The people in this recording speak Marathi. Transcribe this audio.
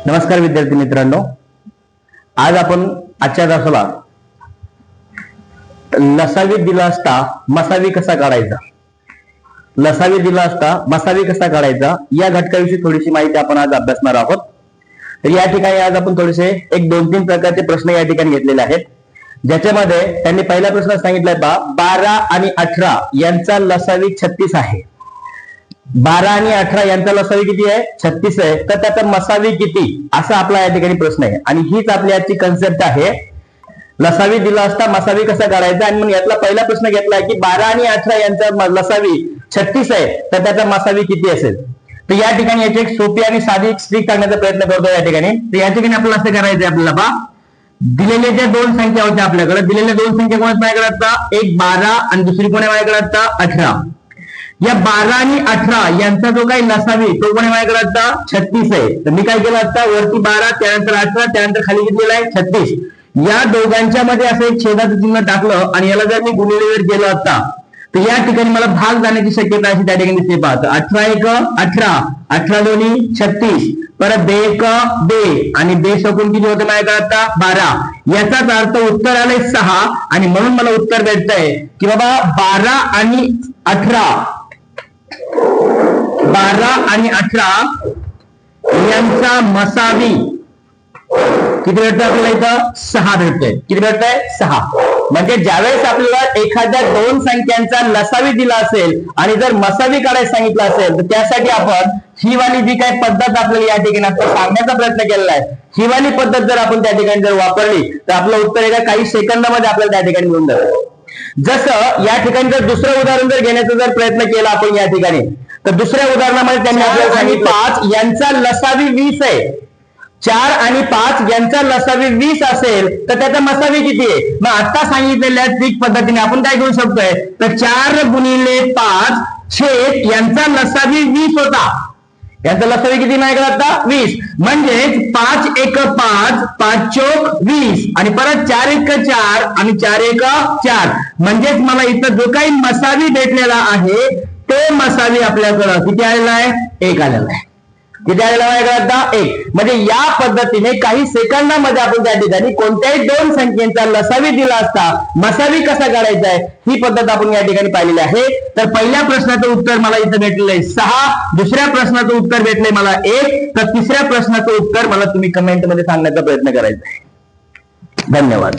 नमस्कार विद्यार्थी मित्रांनो, आज आपण आजच्या तासाला लसावी दिला असता मसावी कसा काढायचा, लसावी दिला असता मसावी कसा काढायचा या घटकाविषयी थोडीशी माहिती आपण आज अभ्यासणार आहोत. तर या ठिकाणी आज आपण थोडेसे एक 2-3 प्रकारचे प्रश्न या ठिकाणी घेतलेले आहेत, ज्याच्यामध्ये त्यांनी पहिला प्रश्न सांगितलाय 12 आणि 18 यांचा लसावी 36 आहे. 12 आणि 18 यांचा लसावी किती आहे? 36 आहे. तर त्याचा मसावी किती असा आपला या ठिकाणी प्रश्न आहे आणि हीच आपली आजची कन्सेप्ट आहे. लसावी दिला असता मसावी कसा काढायचा. आणि मग यातला पहिला प्रश्न घेतलाय की 12 आणि 18 यांचा लसावी 36 आहे, तर त्याचा मसावी किती असेल. तर या ठिकाणी याची एक सोपी आणि साधी ट्रिक सांगण्याचा प्रयत्न करतो या ठिकाणी. तर या ठिकाणी आपल्याला असं करायचंय, आपल्याला दिलेल्या ज्या दोन संख्या होत्या आपल्याकडे, दिलेल्या दोन संख्या कोण माझ्याकडे असतात, एक 12 आणि दुसरी कोण माझ्याकडे असतात 18. या 12 आणि 18 यांचा जो काही लसावी तो कोणी माझ्याकडे आता 36 आहे. तर मी काय केलं आता, वरती 12 त्यानंतर 18 त्यानंतर खाली किती आहे 36. या दोघांच्या मध्ये असं एक छेदाचं चिन्ह टाकलं आणि याला जर मी गुणिलेवर गेलो असता तर या ठिकाणी मला भाग जाण्याची शक्यता अशी त्या ठिकाणी दिसते. पाहतो 18 1 18, 18 2 36, परत 2 1 2 आणि 2 सकून किती होतं माझ्याकडे आता 12. याचाच अर्थ उत्तर आलंय 6 आणि म्हणून मला उत्तर भेटतंय की बाबा 12 आणि 18 यांचा मसावी किती भेटतोय आपल्याला इथं 6 भेटतोय. किती भेटतोय 6. म्हणजे ज्यावेळेस आपल्याला एखाद्या दोन संख्यांचा लसावी दिला असेल आणि जर मसावी काढायला सांगितलं असेल तर त्यासाठी आपण ही वाली जी काही पद्धत आपल्याला या ठिकाणी आता सांगण्याचा प्रयत्न केलेला आहे, ही वाली पद्धत जर आपण त्या ठिकाणी जर वापरली तर आपलं उत्तर एका काही सेकंदामध्ये आपल्याला त्या ठिकाणी मिळून जातं. जसं या ठिकाणी जर दुसरं उदाहरण जर घेण्याचा जर प्रयत्न केला आपण या ठिकाणी, तर दुसऱ्या उदाहरणामध्ये त्यांनी आपल्याला सांगितलं 5 यांचा लसावी 20 आहे. 4 आणि 5 यांचा लसावी 20 असेल तर त्याचा मसावी किती आहे. मग आता सांगितलेल्या ट्रिक पद्धतीने आपण काय करू शकतोय, तर 4 गुणिले 5 छेद यांचा लसावी 20 होता. यांचा लसावी किती माझ्याकडे आता 20. म्हणजे 5 1 5, 5 चौक 20 आणि परत 4 1 4 आणि 4 1 4. म्हणजेच मला इथं जो काही मसावी भेटलेला आहे तो मसावी आपल्याकडं किती आलेला आहे 1 आलेला आहे. किती आलेला आहे आता 1. म्हणजे या पद्धतीने काही सेकंदामध्ये आपण त्या ठिकाणी कोणत्याही दोन संख्येचा लसावी दिला असता मसावी कसा काढायचा आहे ही पद्धत आपण या ठिकाणी पाहिलेली आहे. तर पहिल्या प्रश्नाचं उत्तर मला इथं भेटलेलं आहे 6, दुसऱ्या प्रश्नाचं उत्तर भेटलंय मला 1, तर तिसऱ्या प्रश्नाचं उत्तर मला तुम्ही कमेंट मध्ये सांगण्याचा प्रयत्न करायचा आहे. धन्यवाद.